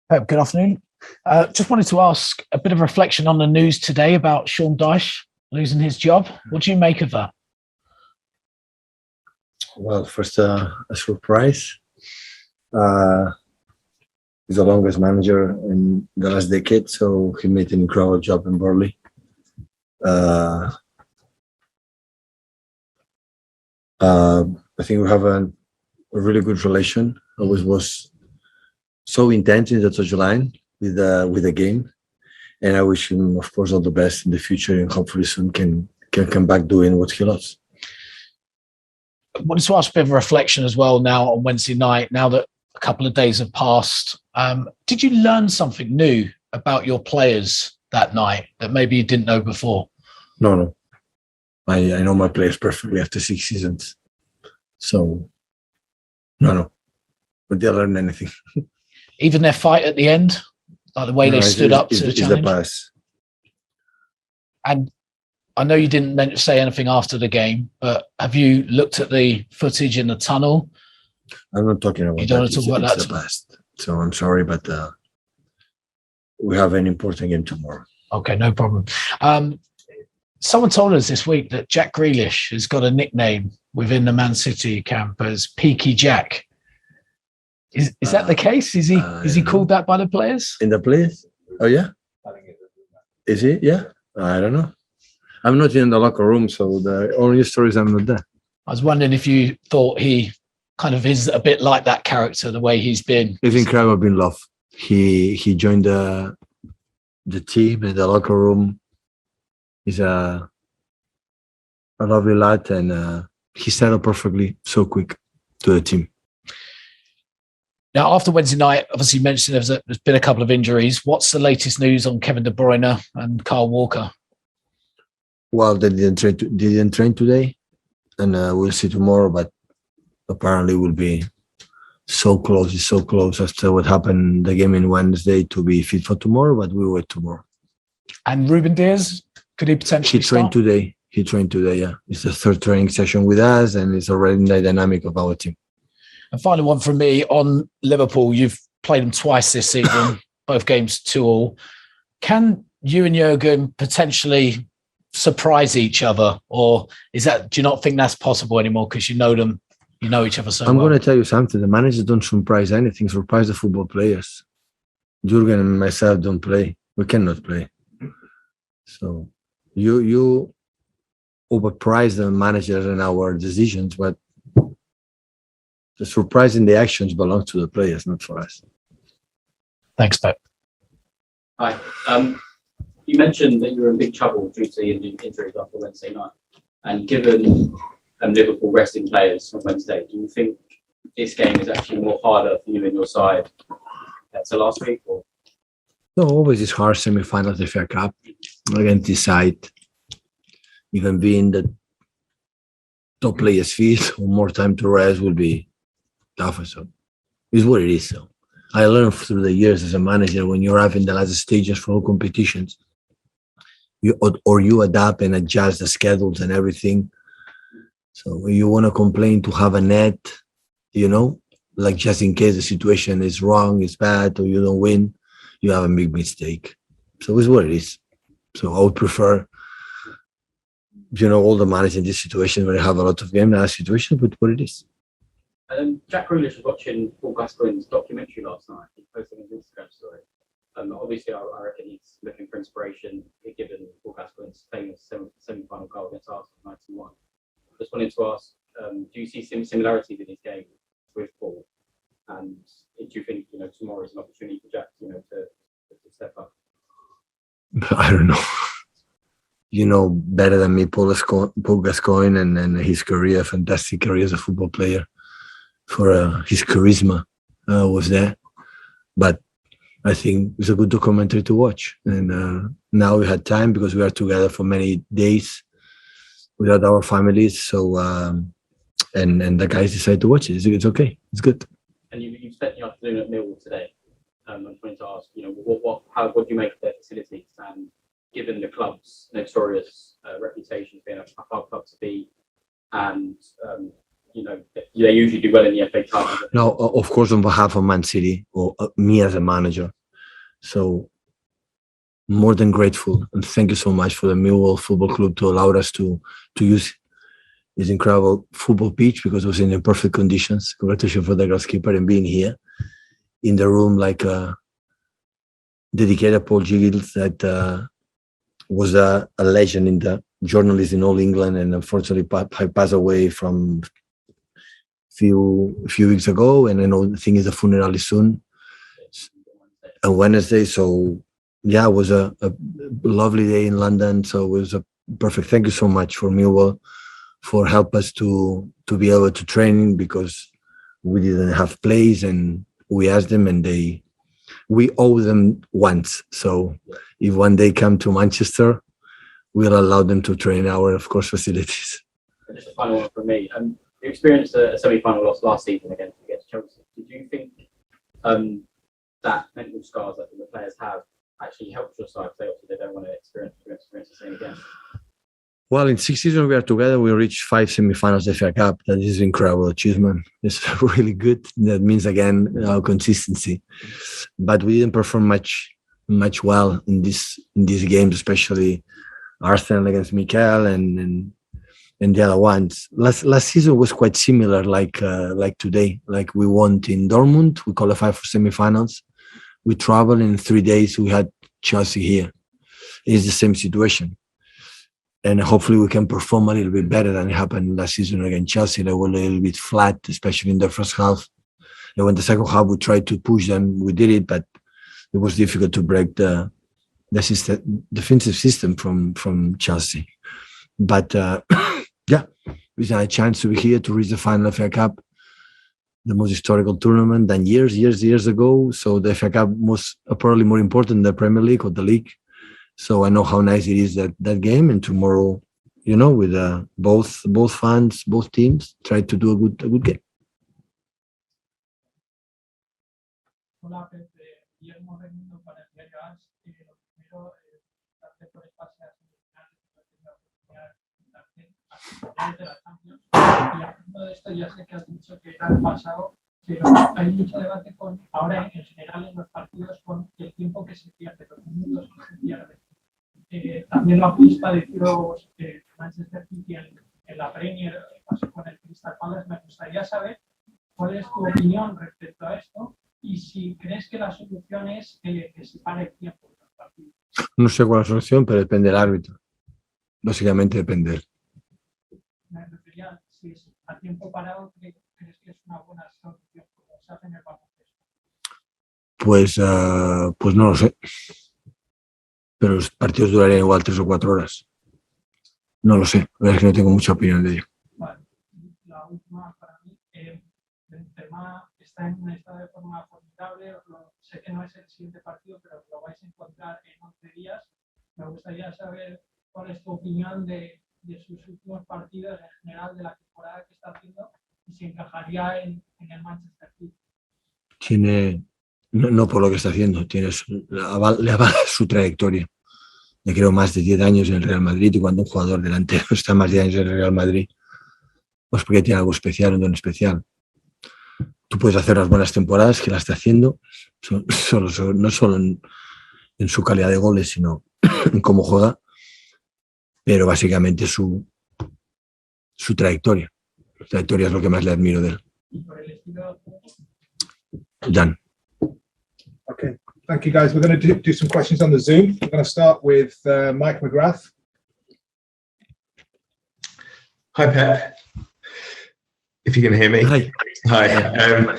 Pep, good afternoon. Just wanted to ask a bit of reflection on the news today about Sean Dyche losing his job. What do you make of that? Well, first, a surprise. He's the longest manager in the last decade, so he made an incredible job in Burnley. I think we have a really good relation. Always was so intense in the touchline with the game, and I wish him, of course, all the best in the future, and hopefully soon can come back doing what he loves. I wanted to ask a bit of a reflection as well now on Wednesday night, now that a couple of days have passed. Did you learn something new about your players that night that maybe you didn't know before? No. I know my players perfectly after 6 seasons. So, no. But did I learn anything? Even their fight at the end? Like the way they stood up to the challenge? The pass. And I know you didn't say anything after the game, but have you looked at the footage in the tunnel? I'm not talking about that. You don't want to talk about that? It's the past. So I'm sorry, but we have an important game tomorrow. Okay, no problem. Someone told us this week that Jack Grealish has got a nickname within the Man City camp as Peaky Jack. Is that the case? Is he called that by the players? In the players? Oh, yeah? Is he? Yeah? I don't know. I'm not in the locker room, so the only stories I'm not there. I was wondering if you thought he kind of is a bit like that character, the way he's been. He's incredible in love. He joined the team in the locker room. He's a lovely lad, and he settled perfectly so quick to the team. Now, after Wednesday night, obviously you mentioned there's been a couple of injuries. What's the latest news on Kevin De Bruyne and Kyle Walker? Well, they didn't train today, and we'll see tomorrow. But apparently, we'll be so close. It's so close after what happened the game in Wednesday to be fit for tomorrow. But we'll wait tomorrow. And Rúben Dias, could he potentially start? He trained today. Yeah, it's the third training session with us, and it's already in the dynamic of our team. And final one from me on Liverpool. You've played them twice this season, both games 2-2. Can you and Jurgen potentially surprise each other, or do you not think that's possible anymore because you know them, you know each other so well? I'm going to tell you something. The managers don't surprise anything. Surprise the football players. Jurgen and myself don't play. We cannot play. So you overprice the managers and our decisions, but the surprise in the actions belongs to the players, not for us. Thanks, Pep. Hi. You mentioned that you were in big trouble due to the injuries after Wednesday night. And given Liverpool resting players on Wednesday, do you think this game is actually more harder for you and your side to last week? Or? No, always it's hard semi-final of the FA Cup against this side. Even being the top players fit or more time to rest will be tougher. So it's what it is. So I learned through the years as a manager, when you're having the last stages for all competitions, you adapt and adjust the schedules and everything. So you want to complain to have a net, like just in case the situation is wrong, it's bad, or you don't win, you have a big mistake. So it's what it is. So I would prefer, all the managers in this situation where they have a lot of game in that situation, but what it is. Jack Grealish was watching Paul Gascoigne's documentary last night. He posted his Instagram story. Obviously, I reckon he's looking for inspiration given Paul Gascoigne's famous semi-final goal against Arsenal in 1991. Just wanted to ask, do you see similarities in his game with Paul? And do you think tomorrow is an opportunity for Jack to step up? I don't know. Better than me, Paul Gascoigne and his career, fantastic career as a football player. For his charisma was there, but I think it's a good documentary to watch. And now we had time because we are together for many days without our families. So and the guys decided to watch it. It's okay. It's good. And you spent the afternoon at Milwall today. I just wanted to ask, what do you make of their facilities? And given the club's notorious reputation being a hard club to beat, and they usually do well in the FA Cup. No, of course, on behalf of Man City or me as a manager, So more than grateful, and thank you so much for the Milwall Football Club to allow us to use this incredible football pitch, because it was in perfect conditions. Congratulations for the groundskeeper and being here in the room, like dedicated Paul Giggles, that was a legend in the journalist in all England, and unfortunately passed away from few weeks ago. And I know the thing is the funeral is soon, on Wednesday. So yeah, it was a lovely day in London. So it was a perfect. Thank you so much for Millwall for help us to be able to train, because we didn't have plays, and we asked them, and we owe them once. So if one day come to Manchester, we'll allow them to train our, of course, facilities. Just a final one from me. You experienced a semi-final loss last season against Chelsea. Did you think that mental scars that the players have actually helped your side? They obviously don't want to experience the same again. Well, in 6 seasons we are together, we reached 5 semi-finals of the FA Cup. That is an incredible achievement. It's really good. That means, again, our consistency. But we didn't perform much well in these games, especially Arsenal against Mikel and the other ones. Last season was quite similar, like today. Like we won in Dortmund, we qualified for semi-finals. We traveled in 3 days. We had Chelsea here. It's the same situation. And hopefully we can perform a little bit better than it happened last season against Chelsea. They were a little bit flat, especially in the first half. And when the second half we tried to push them, we did it, but it was difficult to break the defensive system from Chelsea. But yeah, we had a chance to be here to reach the final FA Cup, the most historical tournament than years ago. So the FA Cup was probably more important than the Premier League or the league. So I know how nice it is that game, and tomorrow, with both fans, both teams, try to do a good game. Hola, Pep. Guillermo Raimundo para el diario AS. Lo primero, gracias por el pase a semifinales de la Champions. Y hablando de esto, ya sé que has dicho que era el pasado, pero hay mucho debate ahora en general en los partidos con el tiempo que se pierde, los minutos que se pierden. También lo habéis padecido Manchester City en la Premier, pasó con el Crystal Palace. Me gustaría saber cuál es tu opinión respecto a esto y si crees que la solución es que se pare el tiempo de los partidos. No sé cuál es la solución, pero depende del árbitro. Básicamente depende de él. Me refería, si es a tiempo parado, ¿crees que es una buena solución como se hace en el baloncesto? Pues no lo sé. Pero los partidos durarían igual 3 o 4 horas. No lo sé, la verdad es que no tengo mucha opinión de ello. Vale, la última para mí. Benzema está en un estado de forma formidable. Sé que no es el siguiente partido, pero lo vais a encontrar en 11 días. Me gustaría saber cuál es tu opinión de sus últimos partidos en general, de la temporada que está haciendo, y si encajaría en el Manchester City. No por lo que está haciendo, le avala su trayectoria. Le creo más de 10 años en el Real Madrid, y cuando un jugador delantero está más de 10 años en el Real Madrid, pues porque tiene algo especial, un don especial. Tú puedes hacer unas buenas temporadas, que la está haciendo, no solo en su calidad de goles, sino en cómo juega, pero básicamente su trayectoria. Su trayectoria es lo que más le admiro de él. ¿Y por el estilo? Dan. Okay, thank you guys. We're going to do some questions on the Zoom. We're going to start with Mike McGrath. Hi, Pep. If you can hear me. Hi.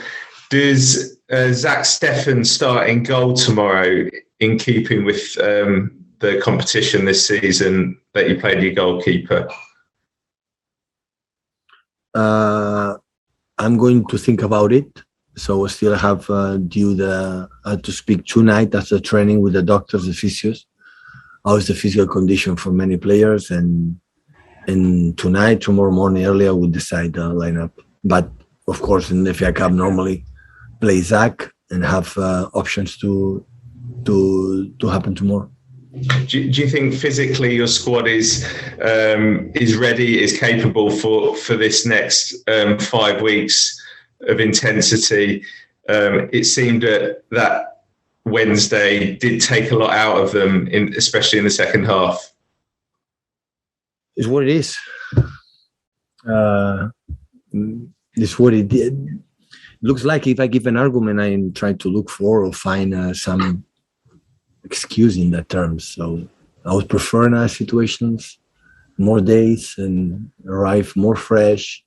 Does Zack Steffen start in goal tomorrow, in keeping with the competition this season that you played your goalkeeper? I'm going to think about it. So we still have to speak tonight after training with the doctors, the physios. How is the physical condition for many players? And tonight, tomorrow morning, earlier, we'll decide the lineup. But of course, in the FA Cup, normally play Zack and have options to happen tomorrow. Do you think physically your squad is ready, is capable for this next 5 weeks of intensity? It seemed that Wednesday did take a lot out of them, especially in the second half? It's what it is. It's what it did. Looks like if I give an argument, I'm trying to look for or find some excuse in that terms. So I would prefer in other situations more days and arrive more fresh,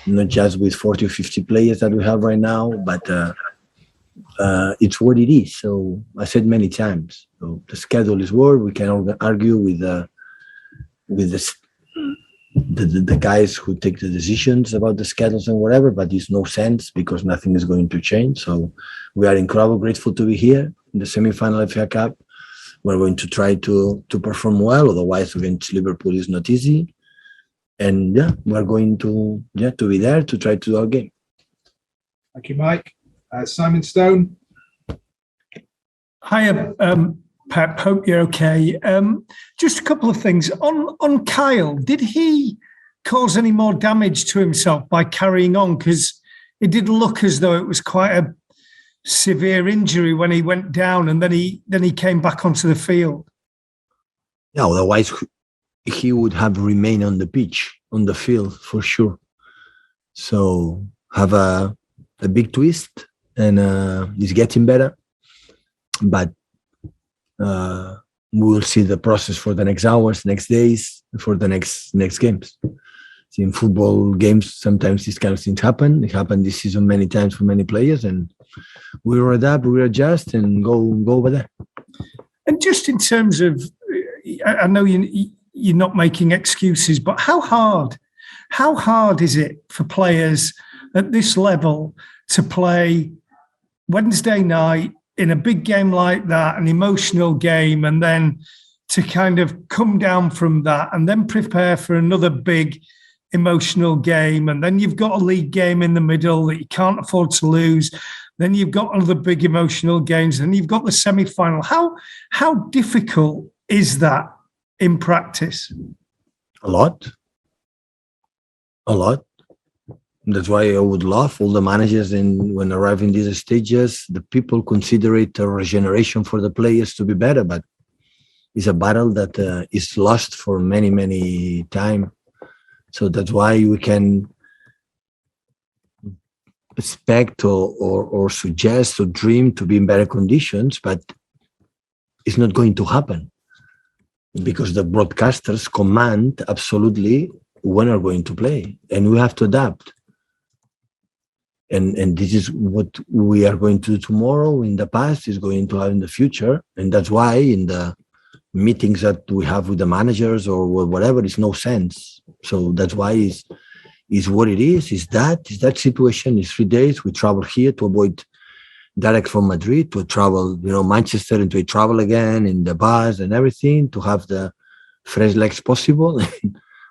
not just with 40 or 50 players that we have right now, but it's what it is. So I said many times, so the schedule is what we can argue with the guys who take the decisions about the schedules and whatever, but it's no sense because nothing is going to change. So we are incredibly grateful to be here in the semi-final FA Cup. We're going to try to perform well, otherwise against Liverpool is not easy. And we're going to be there to try to do our game. Thank you, Mike. Simon Stone. Hiya, Pep. Hope you're okay. Just a couple of things. On Kyle, did he cause any more damage to himself by carrying on? Because it did look as though it was quite a severe injury when he went down, and then he came back onto the field. Yeah, otherwise he would have remained on the pitch, on the field for sure. So have a big twist, and he's getting better. But we will see the process for the next hours, next days, for the next games. See, in football games, sometimes these kind of things happen. It happened this season many times for many players, and we will adapt, we will adjust, and go over there. And just in terms of, I know you're not making excuses, but how hard is it for players at this level to play Wednesday night in a big game like that, an emotional game, and then to kind of come down from that and then prepare for another big emotional game, and then you've got a league game in the middle that you can't afford to lose, then you've got other big emotional games, and you've got the semi-final. How difficult is that in practice? A lot. That's why I would love all the managers, and when arriving these stages, the people consider it a regeneration for the players to be better, but it's a battle that is lost for many, many times. So that's why we can expect or suggest or dream to be in better conditions, but it's not going to happen because the broadcasters command absolutely when are going to play, and we have to adapt. And this is what we are going to do tomorrow, in the past, is going to have in the future. And that's why in the meetings that we have with the managers or whatever, it's no sense. So that's why is what it is that situation. Is 3 days. We travel here to avoid direct from Madrid, to travel, Manchester, and to travel again in the bus and everything, to have the fresh legs possible.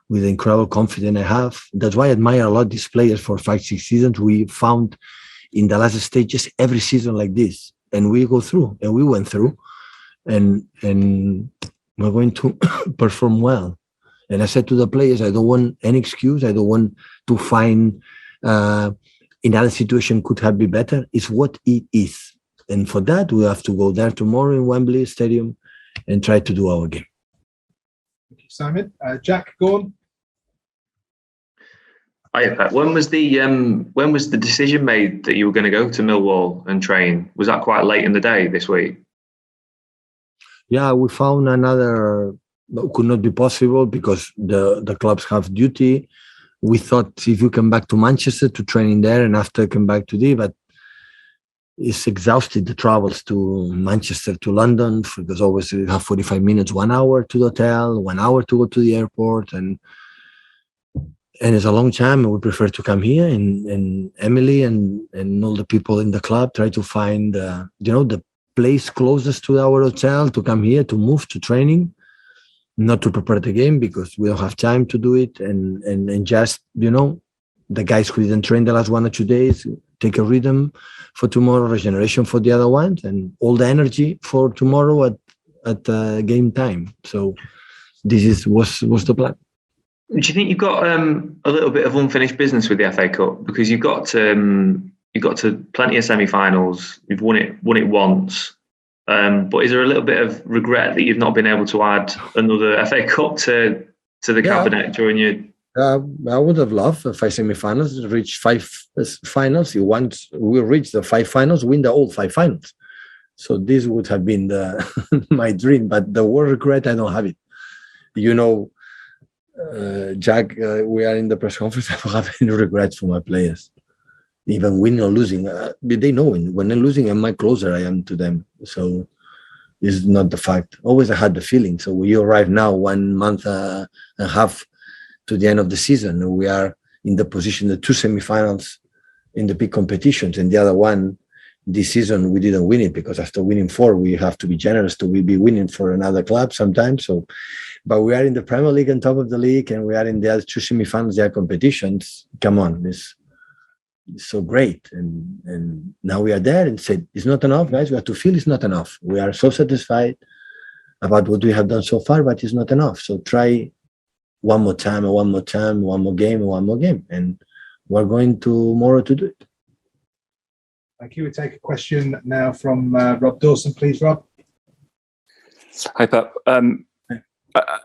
With the incredible confidence I have. That's why I admire a lot these players for 5-6 seasons. We found in the last stages every season like this, and we go through, and we went through, and we're going to perform well. And I said to the players, I don't want any excuse. I don't want to find in other situation could have been better. It's what it is, and for that we have to go there tomorrow in Wembley Stadium and try to do our game. Thank you, Simon. Jack, go on. Hiya, Pep. When was the decision made that you were going to go to Milwall and train? Was that quite late in the day this week? Yeah, we found another. Could not be possible because the clubs have duty. We thought if you come back to Manchester to training there, and after come back to the, but it's exhausted, the travels to Manchester to London, because always you have 45 minutes, 1 hour to the hotel, 1 hour to go to the airport, and it's a long time. And we prefer to come here, and Emily and all the people in the club try to find the place closest to our hotel to come here, to move to training, not to prepare the game because we don't have time to do it, and just the guys who didn't train the last 1 or 2 days take a rhythm for tomorrow, regeneration for the other ones, and all the energy for tomorrow at game time. So this was the plan. Do you think you've got a little bit of unfinished business with the FA Cup? Because you've got you got to plenty of semi-finals. You've won it once. But is there a little bit of regret that you've not been able to add another FA Cup to the cabinet during your? I would have loved 5 semi-finals, reach 5 finals. We reach the 5 finals, win the all 5 finals. So this would have been my dream. But the word regret, I don't have it. Jack, we are in the press conference. I don't have any regrets for my players. Even winning or losing, they know when I'm losing, how much closer I am to them. So it's not the fact. Always I had the feeling. So we arrive now 1 month and a half to the end of the season. We are in the position of 2 semi-finals in the big competitions, and the other one this season we didn't win it because after winning 4, we have to be generous to be winning for another club sometimes. So, but we are in the Premier League on top of the league, and we are in the other 2 semi-finals. There are competitions. Come on, it's so great, and now we are there and said it's not enough, guys. We have to feel it's not enough. We are so satisfied about what we have done so far, but it's not enough. So try one more time, one more game, and we're going tomorrow to do it. Thank you. We take a question now from Rob Dawson, please, Rob. Hi, Pep.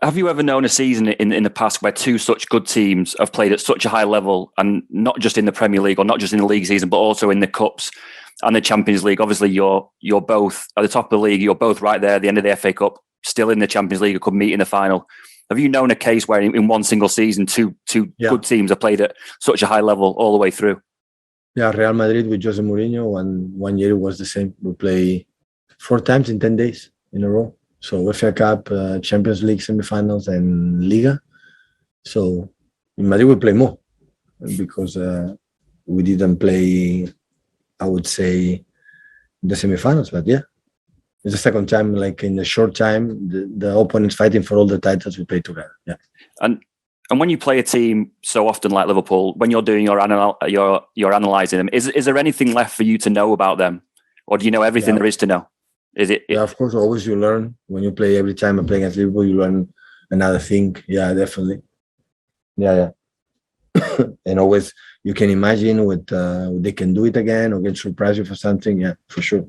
Have you ever known a season in the past where 2 such good teams have played at such a high level, and not just in the Premier League or not just in the league season, but also in the Cups and the Champions League? Obviously, you're both at the top of the league. You're both right there at the end of the FA Cup, still in the Champions League, could meet in the final. Have you known a case where in one single season, two good teams have played at such a high level all the way through? Yeah, Real Madrid with Jose Mourinho, and 1 year it was the same. We play 4 times in 10 days in a row. So FA Cup, Champions League semi-finals, and Liga. So in Madrid we play more because we didn't play, I would say, the semi-finals. But yeah, it's the second time, like in a short time, the opponents fighting for all the titles we play together. Yeah. And when you play a team so often like Liverpool, when you're doing you're analysing them, is there anything left for you to know about them, or do you know everything there is to know? Is it? Yeah, of course. Always you learn when you play. Every time I play against Liverpool, you learn another thing. Yeah, definitely. Yeah. And always you can imagine what they can do it again or get surprised you for something. Yeah, for sure.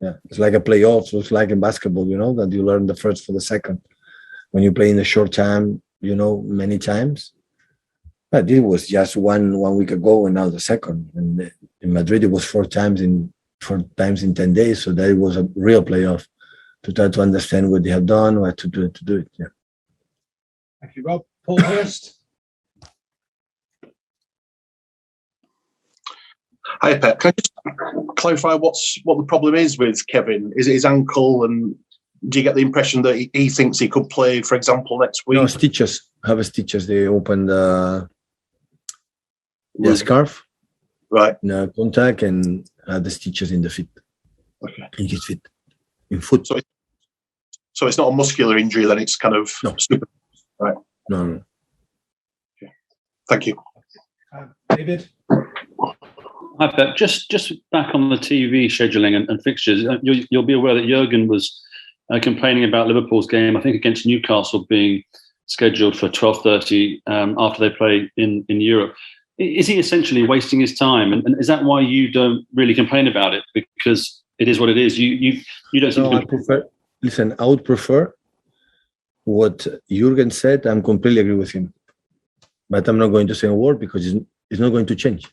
Yeah, it's like a playoff. So it's like in basketball, that you learn the first for the second. When you play in a short time, many times. But it was just one week ago, and now the second. And in Madrid, it was 4 times in 10 days. So that was a real playoff to try to understand what they have done, what to do it. Yeah. Thank you, Rob. Paul Hurst. Hi, Pep. Can I just clarify what the problem is with Kevin? Is it his ankle, and do you get the impression that he thinks he could play, for example, next week? No, stitches. Have stitches. They opened the scarf, right? No contact, and had the stitches in the feet. Okay. In his feet, in foot. So it's not a muscular injury, then it's kind of stupid, right? No. Okay. Thank you, David. Hi, Pep. Just back on the TV scheduling and fixtures, you'll be aware that Jurgen was complaining about Liverpool's game, I think against Newcastle, being scheduled for 12:30 after they play in Europe. Is he essentially wasting his time? And is that why you don't really complain about it? Because it is what it is. You don't seem to... I would prefer what Jurgen said. I'm completely agree with him. But I'm not going to say a word because it's not going to change.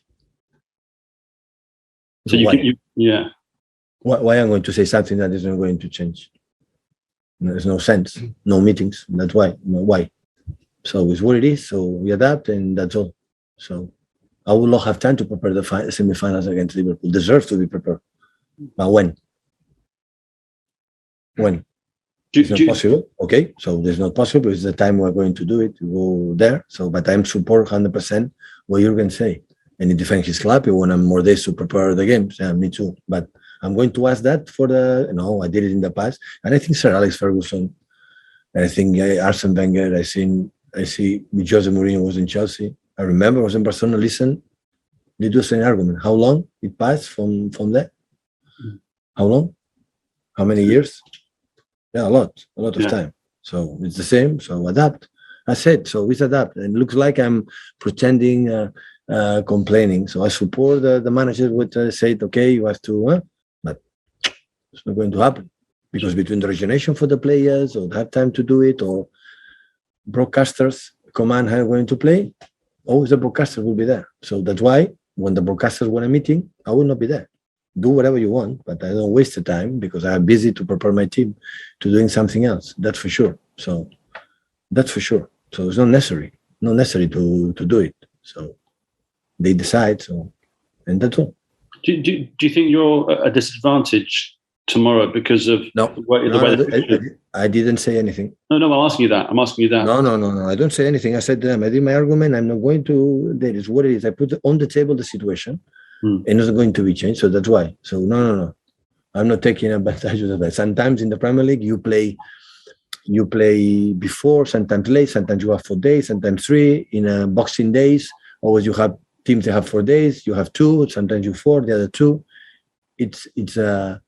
So yeah. Why I'm going to say something that is not going to change? There's no sense, no meetings. That's why. Why? So it's what it is. So we adapt, and that's all. So I will not have time to prepare the semi-finals against Liverpool. Deserves to be prepared. But when? When? It's not possible. Okay, so there's not possible. It's the time we're going to do it. We go there. So, but I'm support 100% what Jurgen say. And he defends his club. He want more days to prepare the games. Yeah, me too. But I'm going to ask that for I did it in the past. And I think Sir Alex Ferguson, and I think Arsene Wenger, I see with Jose Mourinho was in Chelsea. I remember I was in Barcelona, listen, they do the same argument. How long it passed from there? How long? How many years? Yeah, a lot of time. So it's the same. So adapt. I said, so we adapt. And it looks like I'm pretending complaining. So I support the manager would say, okay, you have to, but it's not going to happen because between the regeneration for the players or have time to do it or broadcasters command how we're going to play, always the broadcaster will be there. So that's why when the broadcasters want a meeting, I will not be there. Do whatever you want, but I don't waste the time because I'm busy to prepare my team to doing something else. That's for sure. So that's for sure. So it's not necessary to do it. So they decide. So, and that's all. Do you think you're at a disadvantage tomorrow because of the way I didn't say anything. No, I'm asking you that. No. I don't say anything. I said to them, I did my argument. I'm not going to. That is what it is. I put on the table the situation, and it's not going to be changed. So that's why. So no. I'm not taking advantage of that. Sometimes in the Premier League, you play before, sometimes late, sometimes you have 4 days, sometimes 3. In Boxing Days, always you have teams that have 4 days. You have 2. Sometimes you 4. The other 2. It's the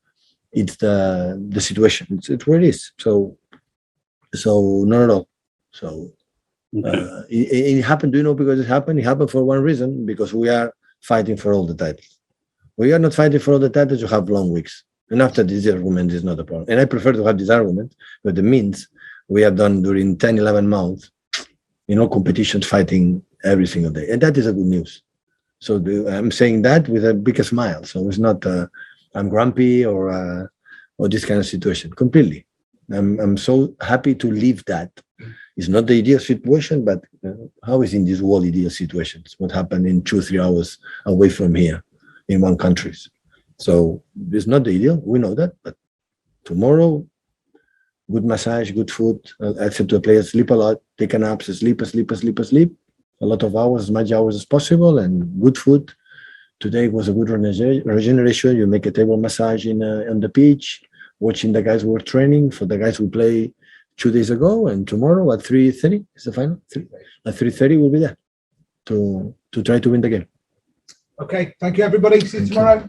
situation. It's where it is. So not at all. So it happened. Do you know because it happened? It happened for one reason, because we are fighting for all the titles. We are not fighting for all the titles. You have long weeks. And after this argument is not a problem. And I prefer to have this argument, but it means we have done during 10, 11 months, competitions fighting every single day. And that is a good news. So I'm saying that with a bigger smile. So it's not I'm grumpy or this kind of situation. Completely. I'm so happy to leave that. It's not the ideal situation, but how is in this world ideal situations? What happened in 2-3 hours away from here in one country? So it's not the ideal. We know that. But tomorrow, good massage, good food. I said to the players, sleep a lot, take a nap, sleep. A lot of hours, as much hours as possible, and good food. Today was a good regeneration. You make a table massage on the pitch, watching the guys who were training for the guys who play 2 days ago, and tomorrow at 3:30 is the final. At 3:30 we'll be there to try to win the game. Okay, thank you everybody. See you tomorrow.